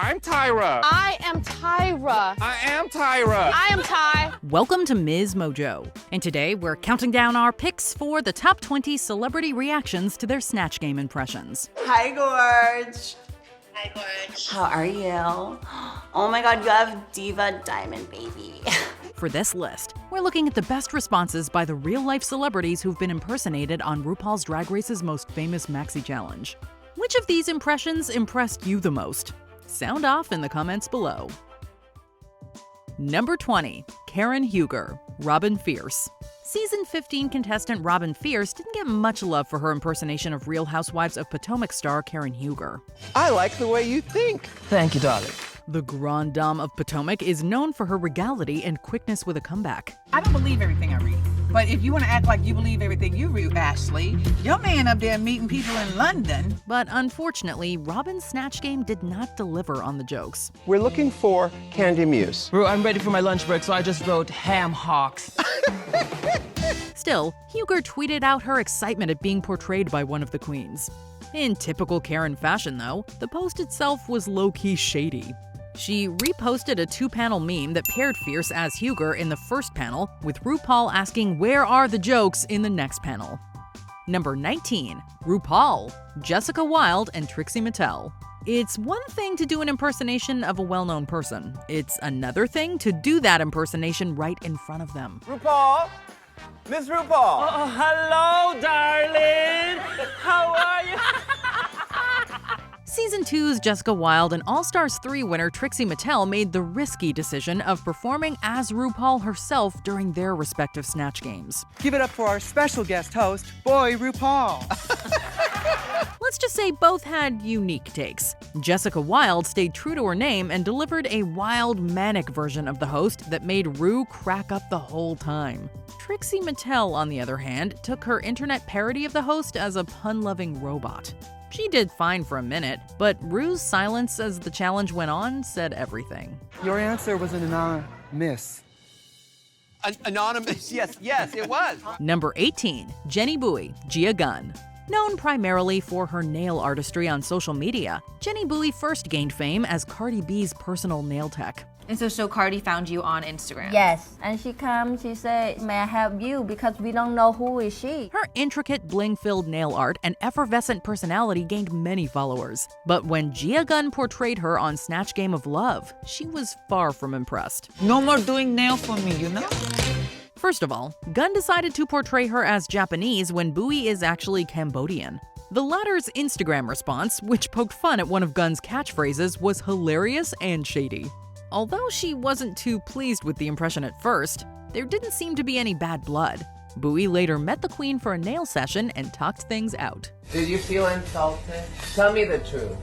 I'm Tyra. I am Tyra. I am Tyra. I am Ty. Welcome to MsMojo, and today we're counting down our picks for the top 20 celebrity reactions to their Snatch Game impressions. Hi, Gorge. Hi, Gorge. How are you? Oh my God, you have Diva Diamond Baby. For this list, we're looking at the best responses by the real-life celebrities who've been impersonated on RuPaul's Drag Race's most famous Maxi challenge. Which of these impressions impressed you the most? Sound off in the comments below. Number 20, Karen Huger, Robin Fierce. Season 15 contestant Robin Fierce didn't get much love for her impersonation of Real Housewives of Potomac star Karen Huger. I like the way you think. Thank you, darling. The Grande Dame of Potomac is known for her regality and quickness with a comeback. I don't believe everything I read. But if you want to act like you believe everything you read, Ashley, your man up there meeting people in London. But unfortunately, Robin's Snatch Game did not deliver on the jokes. We're looking for Candy Muse. Bro, I'm ready for my lunch break, so I just wrote ham hocks. Still, Huger tweeted out her excitement at being portrayed by one of the queens. In typical Karen fashion, though, the post itself was low-key shady. She reposted a two-panel meme that paired Fierce as Huger in the first panel, with RuPaul asking where are the jokes in the next panel. Number 19, RuPaul, Jessica Wilde, and Trixie Mattel. It's one thing to do an impersonation of a well-known person. It's another thing to do that impersonation right in front of them. RuPaul? Miss RuPaul. Oh, hello, darling. How are you? Season 2's Jessica Wilde and All Stars 3 winner Trixie Mattel made the risky decision of performing as RuPaul herself during their respective Snatch Games. Give it up for our special guest host, Boy RuPaul. Let's just say both had unique takes. Jessica Wilde stayed true to her name and delivered a wild, manic version of the host that made Ru crack up the whole time. Trixie Mattel, on the other hand, took her internet parody of the host as a pun-loving robot. She did fine for a minute, but Ru's silence as the challenge went on said everything. Your answer was an anonymous. Anonymous, yes, it was. Number 18, Jenny Bowie, Gia Gunn. Known primarily for her nail artistry on social media, Jenny Bowie first gained fame as Cardi B's personal nail tech. And so Cardi found you on Instagram? Yes, and she comes, she said, may I help you? Because we don't know who is she. Her intricate bling-filled nail art and effervescent personality gained many followers. But when Gia Gunn portrayed her on Snatch Game of Love, she was far from impressed. No more doing nail for me, you know? First of all, Gunn decided to portray her as Japanese when Bowie is actually Cambodian. The latter's Instagram response, which poked fun at one of Gunn's catchphrases, was hilarious and shady. Although she wasn't too pleased with the impression at first, there didn't seem to be any bad blood. Bowie later met the queen for a nail session and talked things out. Did you feel insulted? Tell me the truth.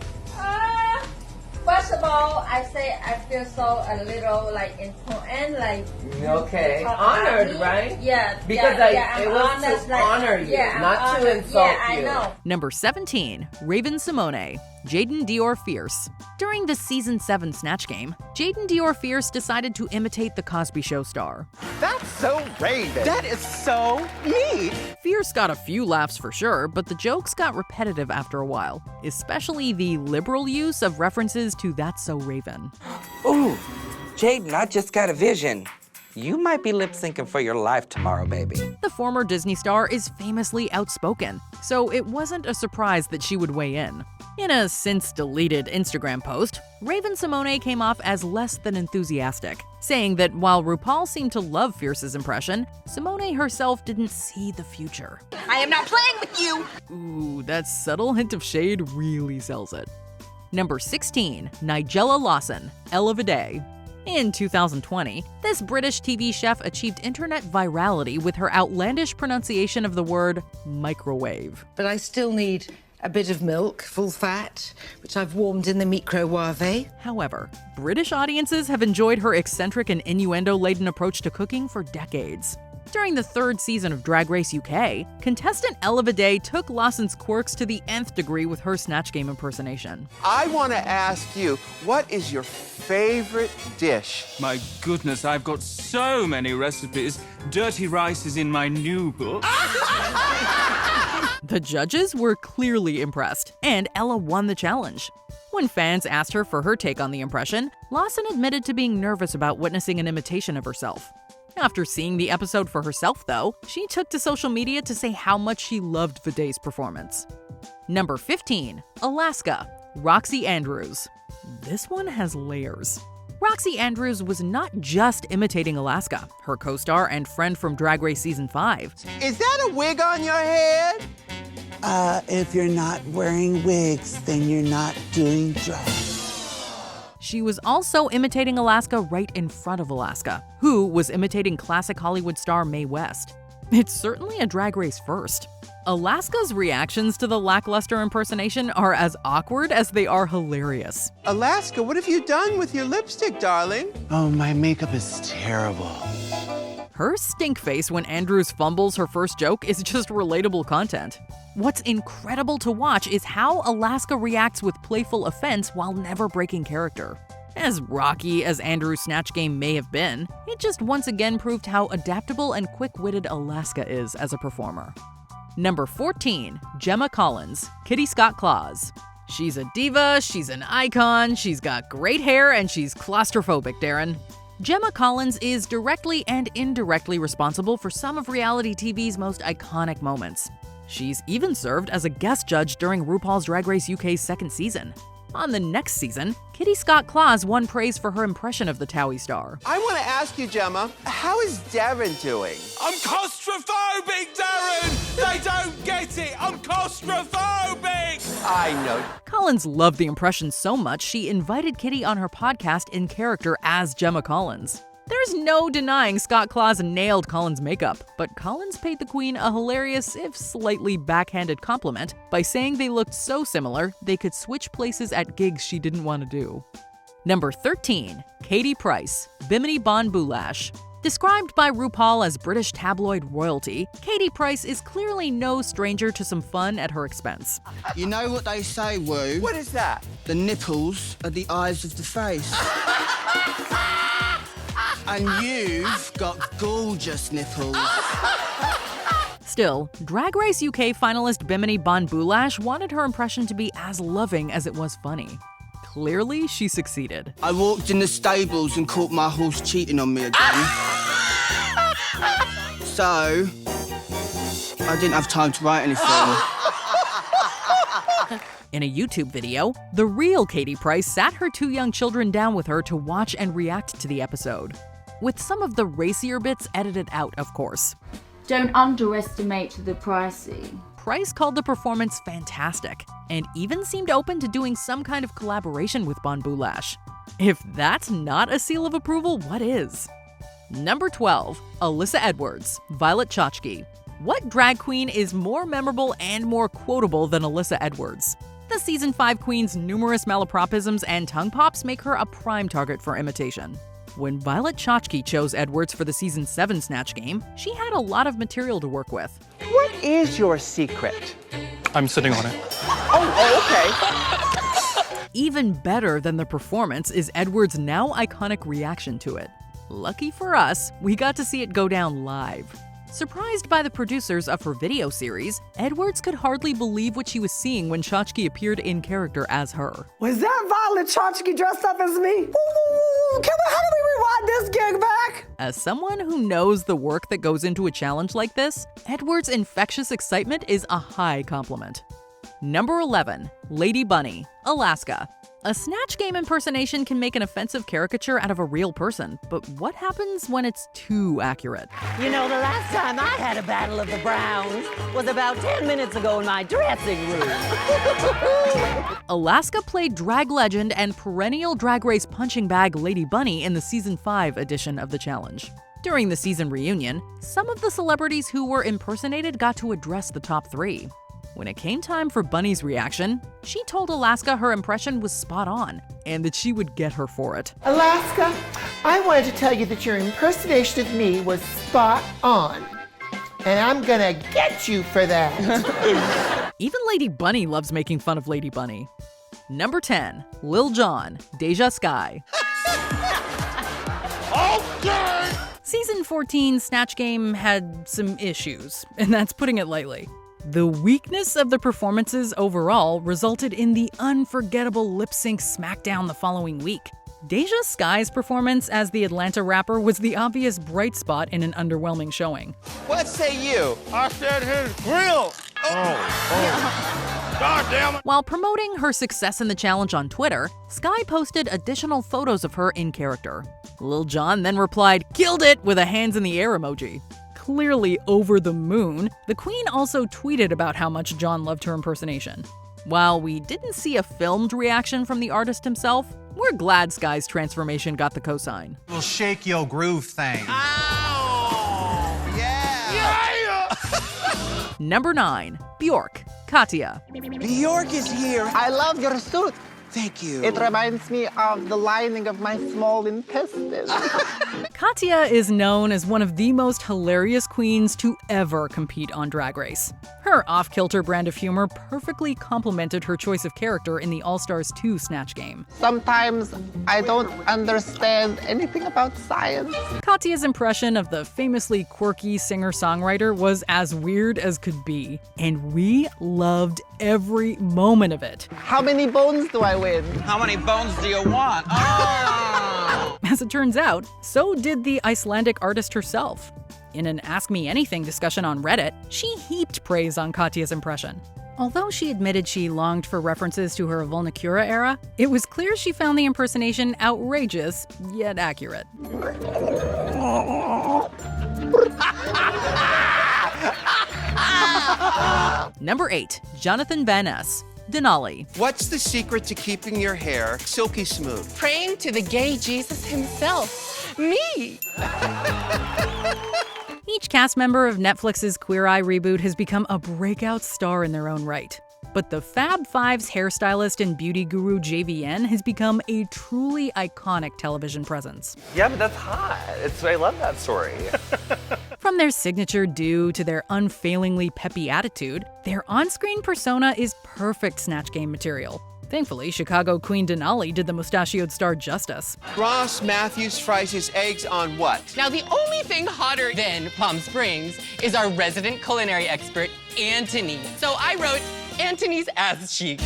First of all, I say I feel so a little like important, like. Okay, honored, right? Yeah. Because it was honest, to honor you, not to insult you. I know. Number 17, Raven Simone, Jaden Dior Fierce. During the Season 7 Snatch Game, Jaden Dior Fierce decided to imitate the Cosby Show star. That's so Raven. That is so neat. Fierce got a few laughs for sure, but the jokes got repetitive after a while, especially the liberal use of references to That's So Raven. Ooh, Jaden, I just got a vision. You might be lip-syncing for your life tomorrow, baby. The former Disney star is famously outspoken, so it wasn't a surprise that she would weigh in. In a since-deleted Instagram post, Raven Simone came off as less than enthusiastic, saying that while RuPaul seemed to love Fierce's impression, Simone herself didn't see the future. I am not playing with you! Ooh, that subtle hint of shade really sells it. Number 16, Nigella Lawson, Elle of a Day. In 2020, this British TV chef achieved internet virality with her outlandish pronunciation of the word microwave. But I still need a bit of milk, full fat, which I've warmed in the microwave. However, British audiences have enjoyed her eccentric and innuendo-laden approach to cooking for decades. During the third season of Drag Race UK, contestant Elle of a Day took Lawson's quirks to the nth degree with her Snatch Game impersonation. I want to ask you, what is your favorite dish? My goodness, I've got so many recipes. Dirty rice is in my new book. The judges were clearly impressed, and Ella won the challenge. When fans asked her for her take on the impression, Lawson admitted to being nervous about witnessing an imitation of herself. After seeing the episode for herself, though, she took to social media to say how much she loved Viday's performance. Number 15, Alaska, Roxy Andrews. This one has layers. Roxy Andrews was not just imitating Alaska, her co-star and friend from Drag Race Season 5. Is that a wig on your head? If you're not wearing wigs, then you're not doing drag. She was also imitating Alaska right in front of Alaska, who was imitating classic Hollywood star Mae West. It's certainly a Drag Race first. Alaska's reactions to the lackluster impersonation are as awkward as they are hilarious. Alaska, what have you done with your lipstick, darling? Oh, my makeup is terrible. Her stink face when Andrews fumbles her first joke is just relatable content. What's incredible to watch is how Alaska reacts with playful offense while never breaking character. As rocky as Andrew's Snatch game may have been, it just once again proved how adaptable and quick-witted Alaska is as a performer. Number 14, Gemma Collins, Kitty Scott Claus. She's a diva, she's an icon, she's got great hair, and she's claustrophobic, Darren. Gemma Collins is directly and indirectly responsible for some of reality TV's most iconic moments. She's even served as a guest judge during RuPaul's Drag Race UK's second season. On the next season, Kitty Scott Claus won praise for her impression of the Towie star. I want to ask you, Gemma, how is Darren doing? I'm claustrophobic, Darren! They don't get it! I'm claustrophobic! I know. Collins loved the impression so much she invited Kitty on her podcast in character as Gemma Collins. There's no denying Scott Claus nailed Collins' makeup, but Collins paid the queen a hilarious, if slightly backhanded compliment by saying they looked so similar they could switch places at gigs she didn't want to do. Number 13, Katie Price, Bimini Bon Boulash. Described by RuPaul as British tabloid royalty, Katie Price is clearly no stranger to some fun at her expense. You know what they say, Wu? What is that? The nipples are the eyes of the face. And you've got gorgeous nipples. Still, Drag Race UK finalist Bimini Bon Boulash wanted her impression to be as loving as it was funny. Clearly, she succeeded. I walked in the stables and caught my horse cheating on me again. So, I didn't have time to write anything. In a YouTube video, the real Katie Price sat her two young children down with her to watch and react to the episode. With some of the racier bits edited out, of course. Don't underestimate the pricey. Price called the performance fantastic, and even seemed open to doing some kind of collaboration with Bon Boulash. If that's not a seal of approval, what is? Number 12, Alyssa Edwards, Violet Chachki. What drag queen is more memorable and more quotable than Alyssa Edwards? The Season 5 queen's numerous malapropisms and tongue pops make her a prime target for imitation. When Violet Chachki chose Edwards for the Season 7 Snatch game, she had a lot of material to work with. What is your secret? I'm sitting on it. Oh, okay. Even better than the performance is Edwards' now iconic reaction to it. Lucky for us, we got to see it go down live. Surprised by the producers of her video series, Edwards could hardly believe what she was seeing when Chachki appeared in character as her. Was that Violet Chachki dressed up as me? How do we rewind this gig back? As someone who knows the work that goes into a challenge like this, Edwards' infectious excitement is a high compliment. Number 11, Lady Bunny, Alaska. A Snatch game impersonation can make an offensive caricature out of a real person, but what happens when it's too accurate? You know, the last time I had a battle of the Browns was about 10 minutes ago in my dressing room. Alaska played drag legend and perennial Drag Race punching bag Lady Bunny in the Season 5 edition of the challenge. During the season reunion, some of the celebrities who were impersonated got to address the top 3. When it came time for Bunny's reaction, she told Alaska her impression was spot on and that she would get her for it. Alaska, I wanted to tell you that your impersonation of me was spot on. And I'm gonna get you for that. Even Lady Bunny loves making fun of Lady Bunny. Number 10, Lil Jon, Deja Sky. Okay! Season 14 Snatch Game had some issues, and that's putting it lightly. The weakness of the performances overall resulted in the unforgettable lip-sync smackdown the following week. Deja Sky's performance as the Atlanta rapper was the obvious bright spot in an underwhelming showing. What say you? I said his grill. God damn it. While promoting her success in the challenge on Twitter, Sky posted additional photos of her in character. Lil Jon then replied, "Killed it," with a hands in the air emoji. Clearly over the moon, the Queen also tweeted about how much Jon loved her impersonation. While we didn't see a filmed reaction from the artist himself, we're glad Sky's transformation got the cosign. We'll shake your groove thing. Ow! Yeah! Number 9. Björk, Katya. Björk is here. I love your suit. Thank you. It reminds me of the lining of my small intestine. Katya is known as one of the most hilarious queens to ever compete on Drag Race. Her off-kilter brand of humor perfectly complemented her choice of character in the All-Stars 2 Snatch game. Sometimes I don't understand anything about science. Katya's impression of the famously quirky singer-songwriter was as weird as could be, and we loved every moment of it. How many bones do I win? How many bones do you want? Oh! As it turns out, so did the Icelandic artist herself. In an Ask Me Anything discussion on Reddit, she heaped praise on Katya's impression. Although she admitted she longed for references to her Volnicura era, it was clear she found the impersonation outrageous, yet accurate. Number 8. Jonathan Van Ness, Denali. What's the secret to keeping your hair silky smooth? Praying to the gay Jesus himself. Me! Each cast member of Netflix's Queer Eye reboot has become a breakout star in their own right. But the Fab Five's hairstylist and beauty guru JVN has become a truly iconic television presence. Yeah, but that's hot. I love that story. From their signature do to their unfailingly peppy attitude, their on-screen persona is perfect Snatch Game material. Thankfully, Chicago Queen Denali did the mustachioed star justice. Ross Matthews fries his eggs on what? Now, the only thing hotter than Palm Springs is our resident culinary expert, Antony. So I wrote Antony's ass cheek.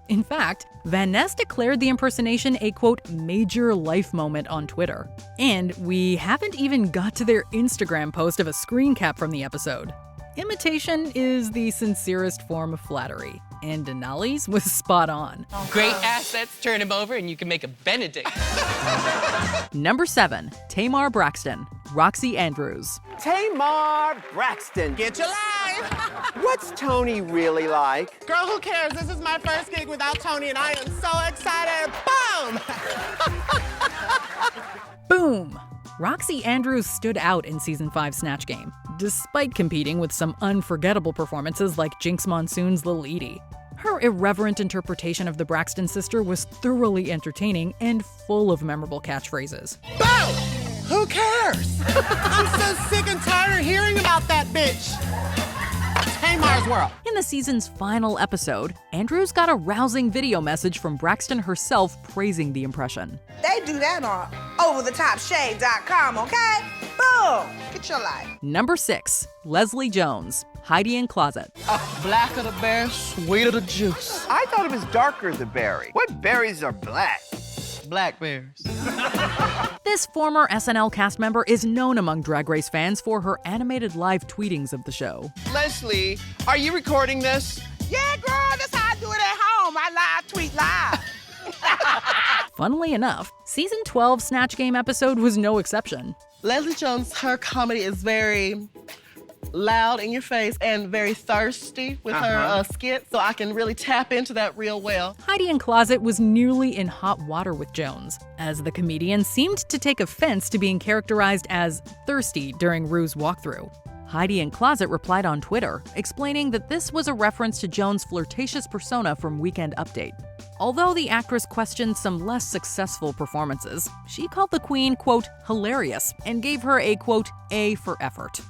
In fact, Van Ness declared the impersonation a, quote, major life moment on Twitter. And we haven't even got to their Instagram post of a screen cap from the episode. Imitation is the sincerest form of flattery, and Denali's was spot on. Great assets, turn him over and you can make a Benedict. Number 7. Tamar Braxton, Roxy Andrews. Tamar Braxton. Get your life. What's Tony really like? Girl, who cares? This is my first gig without Tony and I am so excited. Boom! Boom! Roxy Andrews stood out in Season 5 Snatch Game, despite competing with some unforgettable performances like Jinx Monsoon's Lil Edie. Her irreverent interpretation of the Braxton sister was thoroughly entertaining and full of memorable catchphrases. Boom! Who cares? I'm so sick and tired of hearing about that bitch. Tamar's World. In the season's final episode, Andrews got a rousing video message from Braxton herself praising the impression. They do that on overthetopshade.com, okay? Boom! Get your life. Number 6. Leslie Jones, Heidi in Closet. Blacker the berry, sweeter the juice. I thought it was darker the berry. What berries are black? Blackberries. This former SNL cast member is known among Drag Race fans for her animated live tweetings of the show. Leslie, are you recording this? Yeah, girl, that's how I do it at home. I live tweet live. Funnily enough, Season 12 Snatch Game episode was no exception. Leslie Jones, her comedy is very loud in your face and very thirsty with her skit, so I can really tap into that real well. Heidi in Closet was nearly in hot water with Jones, as the comedian seemed to take offense to being characterized as thirsty during Ru's walkthrough. Heidi in Closet replied on Twitter, explaining that this was a reference to Jones' flirtatious persona from Weekend Update. Although the actress questioned some less successful performances, she called the queen, quote, hilarious, and gave her a, quote, A for effort.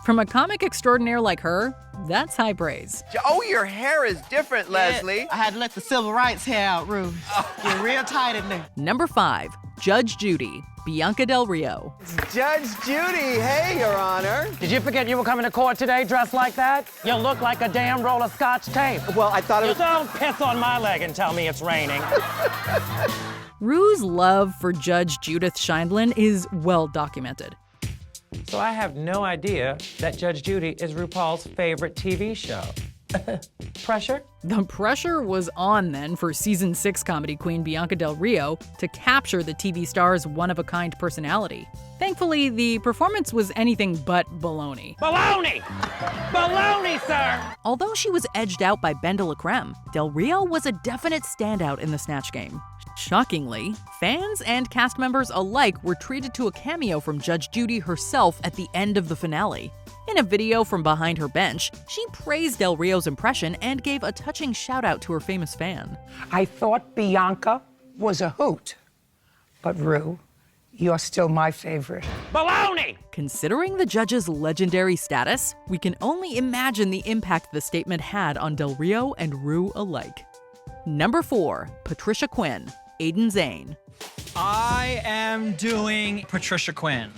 From a comic extraordinaire like her, that's high praise. Oh, your hair is different, Leslie. I had to let the civil rights hair out, Ru. Get real tight in there. Number 5, Judge Judy, Bianca Del Rio. Judge Judy, hey, Your Honor. Did you forget you were coming to court today dressed like that? You look like a damn roll of Scotch tape. Well, I thought it was... Don't piss on my leg and tell me it's raining. Ru's love for Judge Judith Sheindlin is well documented. So I have no idea that Judge Judy is RuPaul's favorite TV show. Pressure? The pressure was on then for season 6 comedy queen Bianca Del Rio to capture the TV star's one-of-a-kind personality. Thankfully, the performance was anything but baloney. Baloney! Baloney, sir! Although she was edged out by Ben de la Creme, Del Rio was a definite standout in the Snatch game. Shockingly, fans and cast members alike were treated to a cameo from Judge Judy herself at the end of the finale. In a video from behind her bench, she praised Del Rio's impression and gave a touching shout-out to her famous fan. I thought Bianca was a hoot, but Ru, you're still my favorite. Baloney! Considering the judge's legendary status, we can only imagine the impact the statement had on Del Rio and Ru alike. Number 4, Patricia Quinn, Aiden Zane. I am doing Patricia Quinn.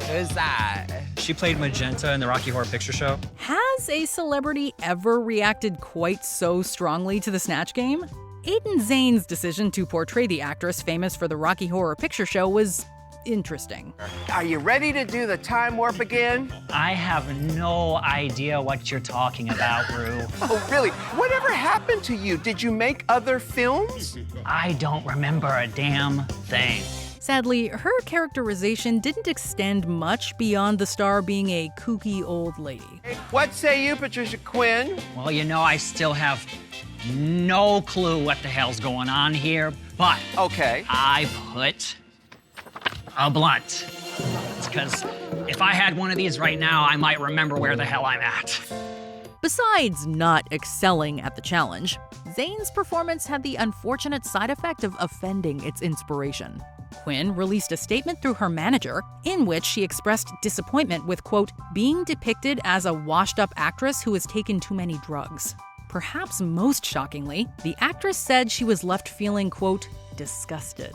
Who's that? She played Magenta in the Rocky Horror Picture Show. Has a celebrity ever reacted quite so strongly to the Snatch game? Aiden Zane's decision to portray the actress famous for the Rocky Horror Picture Show was interesting. Are you ready to do the time warp again? I have no idea what you're talking about, Ru. Oh, really? Whatever happened to you? Did you make other films? I don't remember a damn thing. Sadly, her characterization didn't extend much beyond the star being a kooky old lady. What say you, Patricia Quinn? Well, you know, I still have no clue what the hell's going on here, but okay, I put a blunt. Because if I had one of these right now, I might remember where the hell I'm at. Besides not excelling at the challenge, Zane's performance had the unfortunate side effect of offending its inspiration. Quinn released a statement through her manager in which she expressed disappointment with, quote, being depicted as a washed-up actress who has taken too many drugs. Perhaps most shockingly, the actress said she was left feeling, quote, disgusted.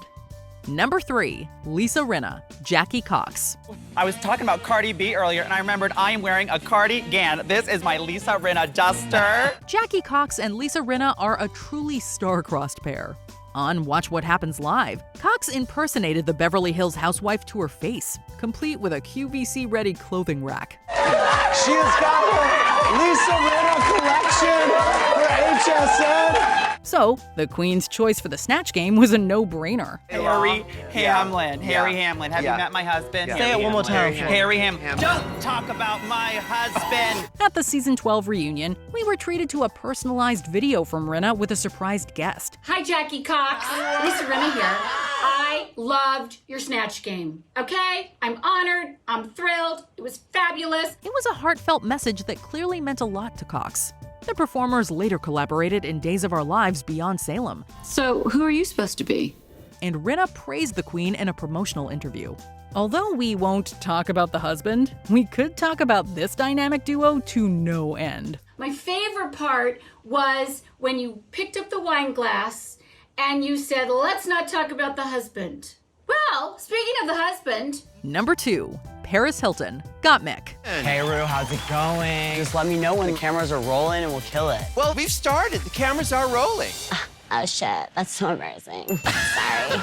Number 3, Lisa Rinna, Jackie Cox. I was talking about Cardi B earlier, and I remembered I am wearing a cardigan. This is my Lisa Rinna duster. Jackie Cox and Lisa Rinna are a truly star-crossed pair. On Watch What Happens Live, Cox impersonated the Beverly Hills housewife to her face, complete with a QVC-ready clothing rack. She has got her Lisa Rinna collection for HSN. So, the Queen's choice for the Snatch game was a no-brainer. Harry Hamlin. Harry Hamlin. Have you met my husband? Say it one more time. Harry Hamlin. Don't talk about my husband. At the season 12 reunion, we were treated to a personalized video from Rinna with a surprised guest. Hi, Jackie Cox. Lisa Rinna here. I loved your Snatch game, okay? I'm honored. I'm thrilled. It was fabulous. It was a heartfelt message that clearly meant a lot to Cox. The performers later collaborated in Days of Our Lives Beyond Salem. So, who are you supposed to be? And Rinna praised the Queen in a promotional interview. Although we won't talk about the husband, we could talk about this dynamic duo to no end. My favorite part was when you picked up the wine glass and you said, let's not talk about the husband. Well, speaking of the husband... Number 2, Paris Hilton, Gottmik. Hey, Ru, how's it going? Just let me know when the cameras are rolling and we'll kill it. Well, we've started. The cameras are rolling. Oh, shit. That's so embarrassing. Sorry.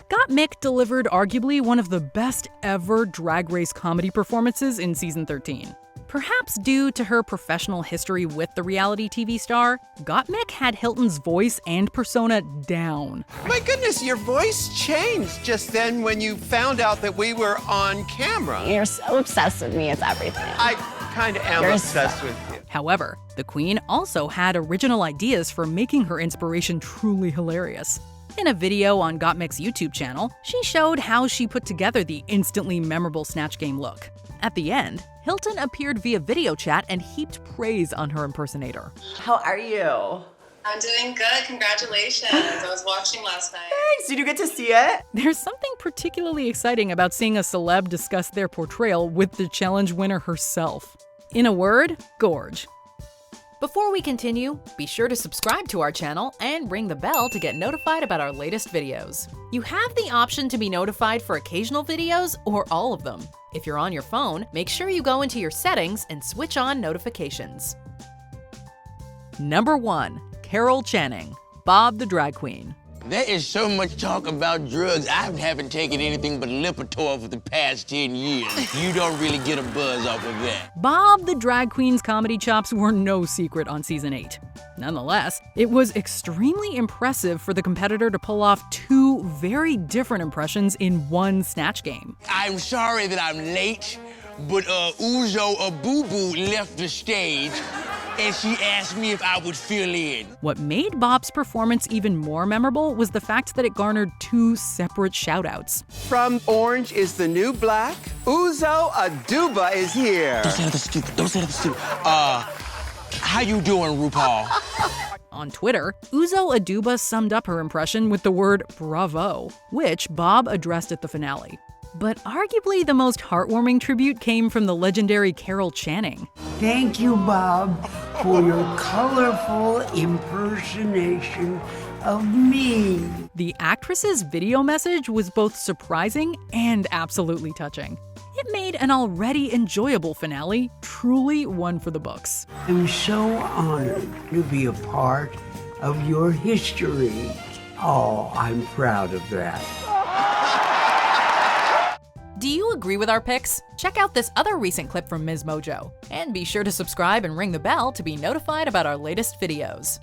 Gottmik delivered arguably one of the best ever Drag Race comedy performances in season 13. Perhaps due to her professional history with the reality TV star, Gottmik had Hilton's voice and persona down. My goodness, your voice changed just then when you found out that we were on camera. You're so obsessed with me, it's everything. I kind of am obsessed with you. However, the Queen also had original ideas for making her inspiration truly hilarious. In a video on Gottmik's YouTube channel, she showed how she put together the instantly memorable Snatch Game look. At the end, Hilton appeared via video chat and heaped praise on her impersonator. How are you? I'm doing good. Congratulations. I was watching last night. Thanks. Did you get to see it? There's something particularly exciting about seeing a celeb discuss their portrayal with the challenge winner herself. In a word, gorge. Before we continue, be sure to subscribe to our channel and ring the bell to get notified about our latest videos. You have the option to be notified for occasional videos or all of them. If you're on your phone, make sure you go into your settings and switch on notifications. Number 1. Carol Channing, Bob the Drag Queen. There is so much talk about drugs. I haven't taken anything but Lipitor for the past 10 years. You don't really get a buzz off of that. Bob the Drag Queen's comedy chops were no secret on season 8. Nonetheless, it was extremely impressive for the competitor to pull off 2 very different impressions in one Snatch game. I'm sorry that I'm late, but Uzo Abubu left the stage and she asked me if I would fill in. What made Bob's performance even more memorable was the fact that it garnered 2 separate shout-outs. From Orange is the New Black, Uzo Aduba is here. Don't say nothing stupid. Don't say nothing stupid. How you doing, RuPaul? On Twitter, Uzo Aduba summed up her impression with the word bravo, which Bob addressed at the finale. But arguably the most heartwarming tribute came from the legendary Carol Channing. Thank you, Bob, for your colorful impersonation of me. The actress's video message was both surprising and absolutely touching. It made an already enjoyable finale truly one for the books. I'm so honored to be a part of your history. Oh, I'm proud of that. Do you agree with our picks? Check out this other recent clip from MsMojo. And be sure to subscribe and ring the bell to be notified about our latest videos.